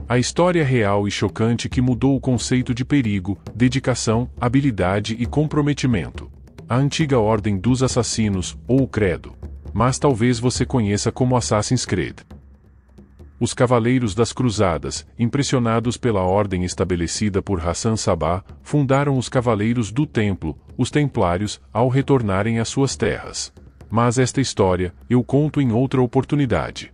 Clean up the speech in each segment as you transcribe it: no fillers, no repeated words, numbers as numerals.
A história real e chocante que mudou o conceito de perigo, dedicação, habilidade e comprometimento. A antiga Ordem dos Assassinos, ou o Credo. Mas talvez você conheça como Assassin's Creed. Os Cavaleiros das Cruzadas, impressionados pela ordem estabelecida por Hassan Sabbah, fundaram os Cavaleiros do Templo, os Templários, ao retornarem às suas terras. Mas esta história, eu conto em outra oportunidade.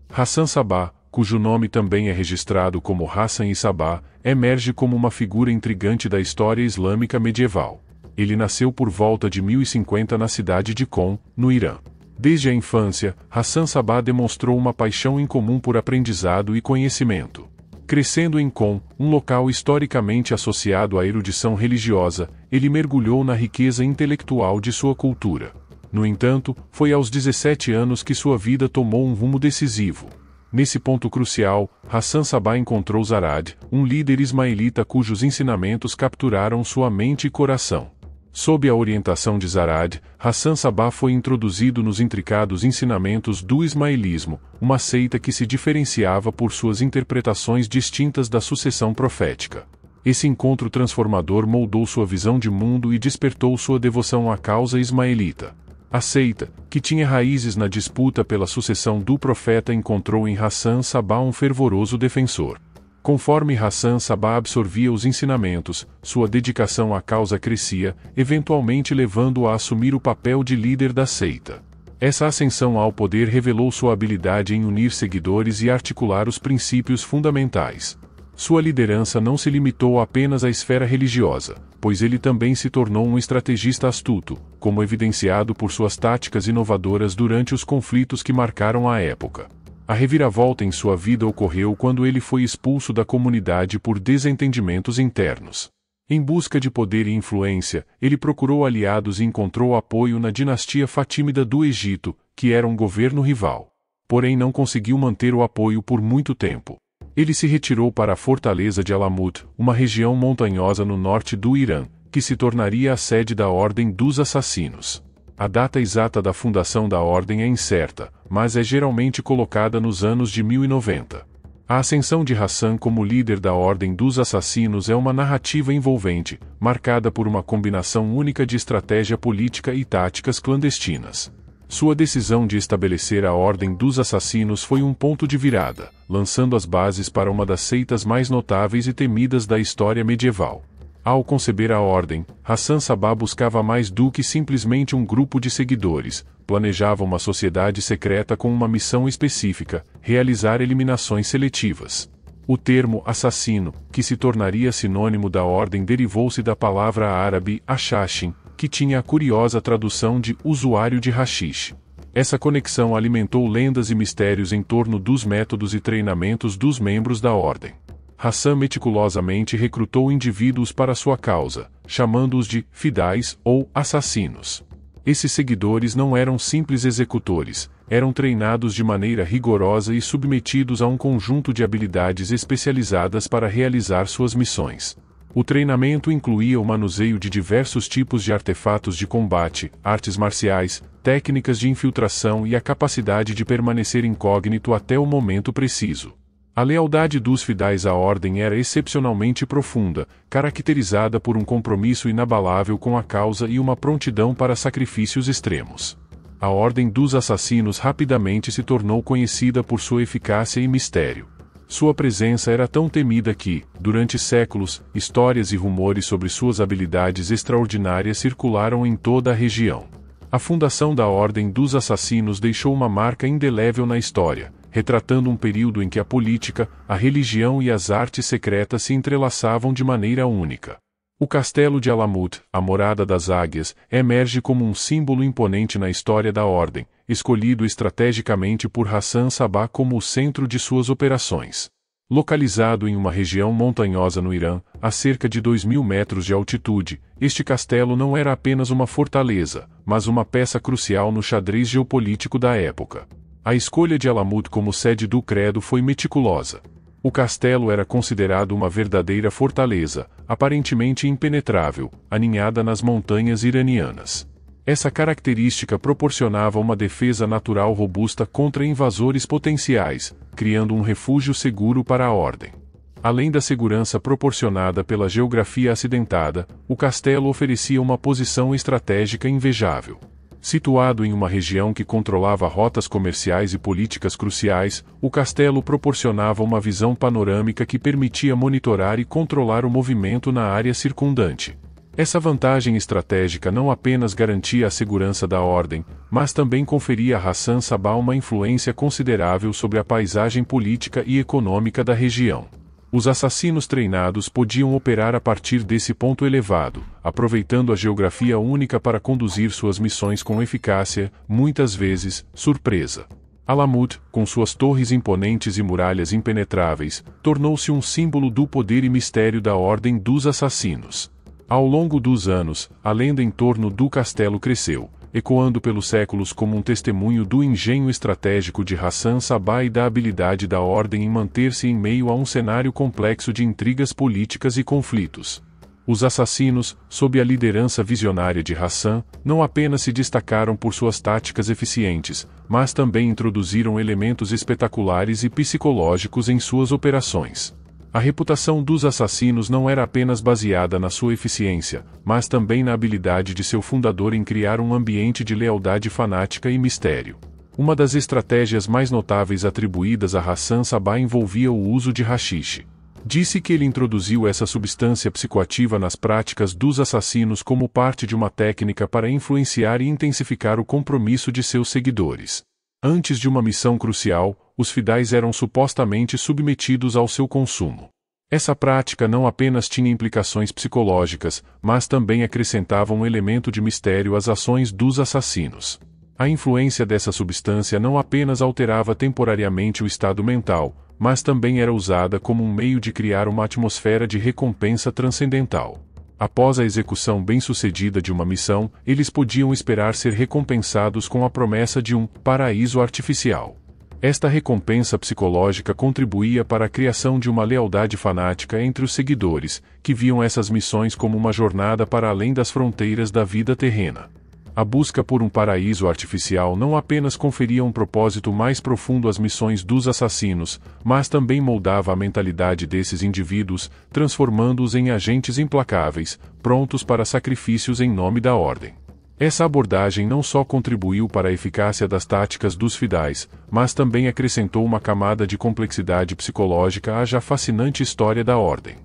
Hassan Sabbah, cujo nome também é registrado como Hassan e Sabbah, emerge como uma figura intrigante da história islâmica medieval. Ele nasceu por volta de 1050 na cidade de Qom, no Irã. Desde a infância, Hassan Sabbah demonstrou uma paixão incomum por aprendizado e conhecimento. Crescendo em Qom, um local historicamente associado à erudição religiosa, ele mergulhou na riqueza intelectual de sua cultura. No entanto, foi aos 17 anos que sua vida tomou um rumo decisivo. Nesse ponto crucial, Hassan Sabbah encontrou Zarad, um líder ismaelita cujos ensinamentos capturaram sua mente e coração. Sob a orientação de Zarad, Hassan Sabbah foi introduzido nos intricados ensinamentos do ismaelismo, uma seita que se diferenciava por suas interpretações distintas da sucessão profética. Esse encontro transformador moldou sua visão de mundo e despertou sua devoção à causa ismaelita. A seita, que tinha raízes na disputa pela sucessão do profeta, encontrou em Hassan Sabbah um fervoroso defensor. Conforme Hassan Sabbah absorvia os ensinamentos, sua dedicação à causa crescia, eventualmente levando-o a assumir o papel de líder da seita. Essa ascensão ao poder revelou sua habilidade em unir seguidores e articular os princípios fundamentais. Sua liderança não se limitou apenas à esfera religiosa, pois ele também se tornou um estrategista astuto, como evidenciado por suas táticas inovadoras durante os conflitos que marcaram a época. A reviravolta em sua vida ocorreu quando ele foi expulso da comunidade por desentendimentos internos. Em busca de poder e influência, ele procurou aliados e encontrou apoio na dinastia fatímida do Egito, que era um governo rival. Porém não conseguiu manter o apoio por muito tempo. Ele se retirou para a fortaleza de Alamut, uma região montanhosa no norte do Irã, que se tornaria a sede da Ordem dos Assassinos. A data exata da fundação da ordem é incerta, mas é geralmente colocada nos anos de 1090. A ascensão de Hassan como líder da Ordem dos Assassinos é uma narrativa envolvente, marcada por uma combinação única de estratégia política e táticas clandestinas. Sua decisão de estabelecer a Ordem dos Assassinos foi um ponto de virada, lançando as bases para uma das seitas mais notáveis e temidas da história medieval. Ao conceber a ordem, Hassan Sabbah buscava mais do que simplesmente um grupo de seguidores, planejava uma sociedade secreta com uma missão específica, realizar eliminações seletivas. O termo assassino, que se tornaria sinônimo da ordem, derivou-se da palavra árabe ashashin, que tinha a curiosa tradução de usuário de haxixe. Essa conexão alimentou lendas e mistérios em torno dos métodos e treinamentos dos membros da ordem. Hassan meticulosamente recrutou indivíduos para sua causa, chamando-os de fidais ou assassinos. Esses seguidores não eram simples executores, eram treinados de maneira rigorosa e submetidos a um conjunto de habilidades especializadas para realizar suas missões. O treinamento incluía o manuseio de diversos tipos de artefatos de combate, artes marciais, técnicas de infiltração e a capacidade de permanecer incógnito até o momento preciso. A lealdade dos fidais à ordem era excepcionalmente profunda, caracterizada por um compromisso inabalável com a causa e uma prontidão para sacrifícios extremos. A Ordem dos Assassinos rapidamente se tornou conhecida por sua eficácia e mistério. Sua presença era tão temida que, durante séculos, histórias e rumores sobre suas habilidades extraordinárias circularam em toda a região. A fundação da Ordem dos Assassinos deixou uma marca indelével na história, retratando um período em que a política, a religião e as artes secretas se entrelaçavam de maneira única. O castelo de Alamut, a morada das águias, emerge como um símbolo imponente na história da ordem, escolhido estrategicamente por Hassan Sabbah como o centro de suas operações. Localizado em uma região montanhosa no Irã, a cerca de 2.000 metros de altitude, este castelo não era apenas uma fortaleza, mas uma peça crucial no xadrez geopolítico da época. A escolha de Alamut como sede do credo foi meticulosa. O castelo era considerado uma verdadeira fortaleza, aparentemente impenetrável, aninhada nas montanhas iranianas. Essa característica proporcionava uma defesa natural robusta contra invasores potenciais, criando um refúgio seguro para a ordem. Além da segurança proporcionada pela geografia acidentada, o castelo oferecia uma posição estratégica invejável. Situado em uma região que controlava rotas comerciais e políticas cruciais, o castelo proporcionava uma visão panorâmica que permitia monitorar e controlar o movimento na área circundante. Essa vantagem estratégica não apenas garantia a segurança da ordem, mas também conferia a Hassan Sabah uma influência considerável sobre a paisagem política e econômica da região. Os assassinos treinados podiam operar a partir desse ponto elevado, aproveitando a geografia única para conduzir suas missões com eficácia, muitas vezes, surpresa. Alamut, com suas torres imponentes e muralhas impenetráveis, tornou-se um símbolo do poder e mistério da Ordem dos Assassinos. Ao longo dos anos, a lenda em torno do castelo cresceu, ecoando pelos séculos como um testemunho do engenho estratégico de Hassan Sabah e da habilidade da Ordem em manter-se em meio a um cenário complexo de intrigas políticas e conflitos. Os assassinos, sob a liderança visionária de Hassan, não apenas se destacaram por suas táticas eficientes, mas também introduziram elementos espetaculares e psicológicos em suas operações. A reputação dos assassinos não era apenas baseada na sua eficiência, mas também na habilidade de seu fundador em criar um ambiente de lealdade fanática e mistério. Uma das estratégias mais notáveis atribuídas a Hassan Sabah envolvia o uso de haxixe. Disse que ele introduziu essa substância psicoativa nas práticas dos assassinos como parte de uma técnica para influenciar e intensificar o compromisso de seus seguidores. Antes de uma missão crucial, os fidais eram supostamente submetidos ao seu consumo. Essa prática não apenas tinha implicações psicológicas, mas também acrescentava um elemento de mistério às ações dos assassinos. A influência dessa substância não apenas alterava temporariamente o estado mental, mas também era usada como um meio de criar uma atmosfera de recompensa transcendental. Após a execução bem-sucedida de uma missão, eles podiam esperar ser recompensados com a promessa de um paraíso artificial. Esta recompensa psicológica contribuía para a criação de uma lealdade fanática entre os seguidores, que viam essas missões como uma jornada para além das fronteiras da vida terrena. A busca por um paraíso artificial não apenas conferia um propósito mais profundo às missões dos assassinos, mas também moldava a mentalidade desses indivíduos, transformando-os em agentes implacáveis, prontos para sacrifícios em nome da ordem. Essa abordagem não só contribuiu para a eficácia das táticas dos fidais, mas também acrescentou uma camada de complexidade psicológica à já fascinante história da ordem.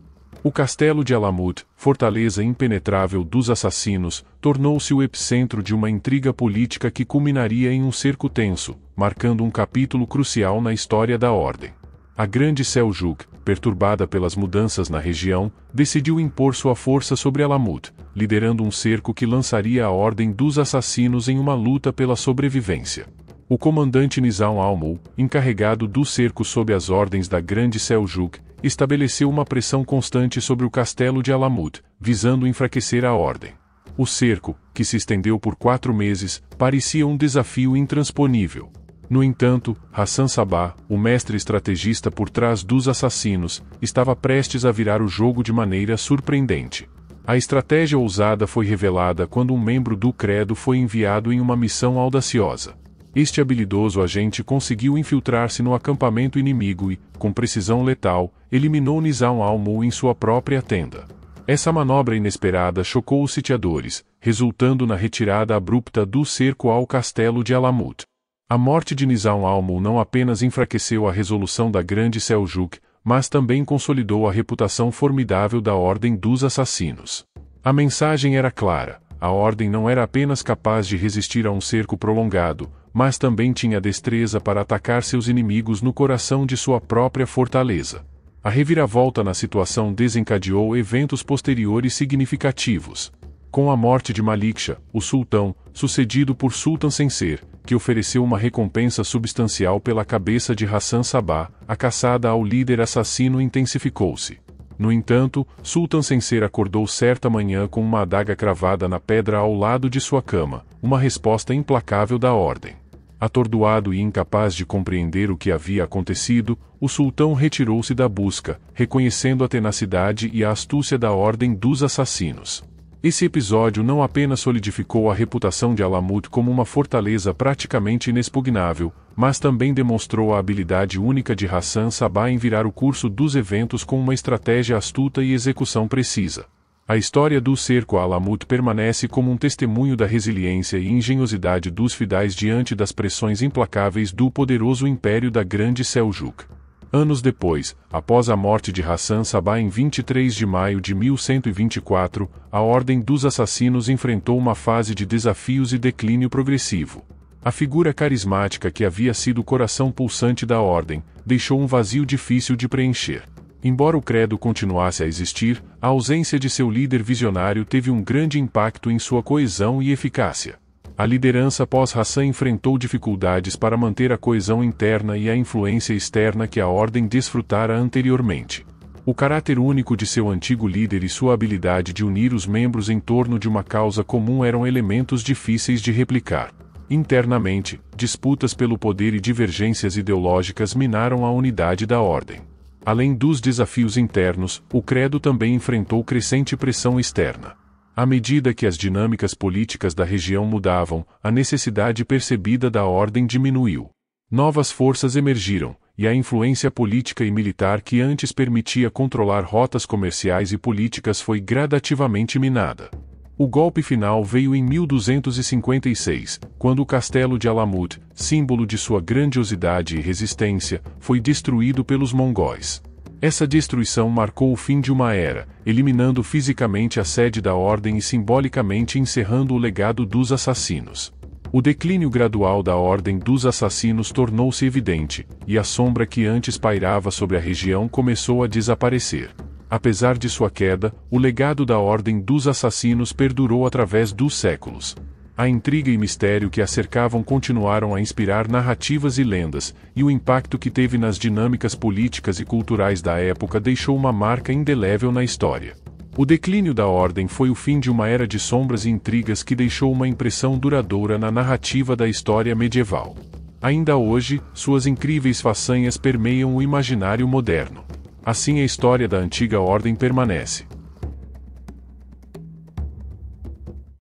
O castelo de Alamut, fortaleza impenetrável dos assassinos, tornou-se o epicentro de uma intriga política que culminaria em um cerco tenso, marcando um capítulo crucial na história da ordem. A Grande Seljuk, perturbada pelas mudanças na região, decidiu impor sua força sobre Alamut, liderando um cerco que lançaria a Ordem dos Assassinos em uma luta pela sobrevivência. O comandante Nizam al-Mulk, encarregado do cerco sob as ordens da Grande Seljuk, estabeleceu uma pressão constante sobre o castelo de Alamut, visando enfraquecer a ordem. O cerco, que se estendeu por 4 meses, parecia um desafio intransponível. No entanto, Hassan Sabah, o mestre estrategista por trás dos assassinos, estava prestes a virar o jogo de maneira surpreendente. A estratégia ousada foi revelada quando um membro do credo foi enviado em uma missão audaciosa. Este habilidoso agente conseguiu infiltrar-se no acampamento inimigo e, com precisão letal, eliminou Nizam al-Mulk em sua própria tenda. Essa manobra inesperada chocou os sitiadores, resultando na retirada abrupta do cerco ao castelo de Alamut. A morte de Nizam al-Mulk não apenas enfraqueceu a resolução da Grande Seljuk, mas também consolidou a reputação formidável da Ordem dos Assassinos. A mensagem era clara: a Ordem não era apenas capaz de resistir a um cerco prolongado, mas também tinha destreza para atacar seus inimigos no coração de sua própria fortaleza. A reviravolta na situação desencadeou eventos posteriores significativos. Com a morte de Maliksha, o sultão, sucedido por Sultan Sencer, que ofereceu uma recompensa substancial pela cabeça de Hassan Sabah, a caçada ao líder assassino intensificou-se. No entanto, Sultan Sencer acordou certa manhã com uma adaga cravada na pedra ao lado de sua cama, uma resposta implacável da ordem. Atordoado e incapaz de compreender o que havia acontecido, o sultão retirou-se da busca, reconhecendo a tenacidade e a astúcia da Ordem dos Assassinos. Esse episódio não apenas solidificou a reputação de Alamut como uma fortaleza praticamente inexpugnável, mas também demonstrou a habilidade única de Hassan Sabah em virar o curso dos eventos com uma estratégia astuta e execução precisa. A história do cerco a Alamut permanece como um testemunho da resiliência e engenhosidade dos fidais diante das pressões implacáveis do poderoso império da Grande Seljuk. Anos depois, após a morte de Hassan Sabah em 23 de maio de 1124, a Ordem dos Assassinos enfrentou uma fase de desafios e declínio progressivo. A figura carismática que havia sido o coração pulsante da Ordem, deixou um vazio difícil de preencher. Embora o credo continuasse a existir, a ausência de seu líder visionário teve um grande impacto em sua coesão e eficácia. A liderança pós-Hassan enfrentou dificuldades para manter a coesão interna e a influência externa que a Ordem desfrutara anteriormente. O caráter único de seu antigo líder e sua habilidade de unir os membros em torno de uma causa comum eram elementos difíceis de replicar. Internamente, disputas pelo poder e divergências ideológicas minaram a unidade da Ordem. Além dos desafios internos, o credo também enfrentou crescente pressão externa. À medida que as dinâmicas políticas da região mudavam, a necessidade percebida da Ordem diminuiu. Novas forças emergiram, e a influência política e militar que antes permitia controlar rotas comerciais e políticas foi gradativamente minada. O golpe final veio em 1256, quando o castelo de Alamut, símbolo de sua grandiosidade e resistência, foi destruído pelos mongóis. Essa destruição marcou o fim de uma era, eliminando fisicamente a sede da Ordem e simbolicamente encerrando o legado dos assassinos. O declínio gradual da Ordem dos Assassinos tornou-se evidente, e a sombra que antes pairava sobre a região começou a desaparecer. Apesar de sua queda, o legado da Ordem dos Assassinos perdurou através dos séculos. A intriga e mistério que a cercavam continuaram a inspirar narrativas e lendas, e o impacto que teve nas dinâmicas políticas e culturais da época deixou uma marca indelével na história. O declínio da Ordem foi o fim de uma era de sombras e intrigas que deixou uma impressão duradoura na narrativa da história medieval. Ainda hoje, suas incríveis façanhas permeiam o imaginário moderno. Assim a história da antiga Ordem permanece.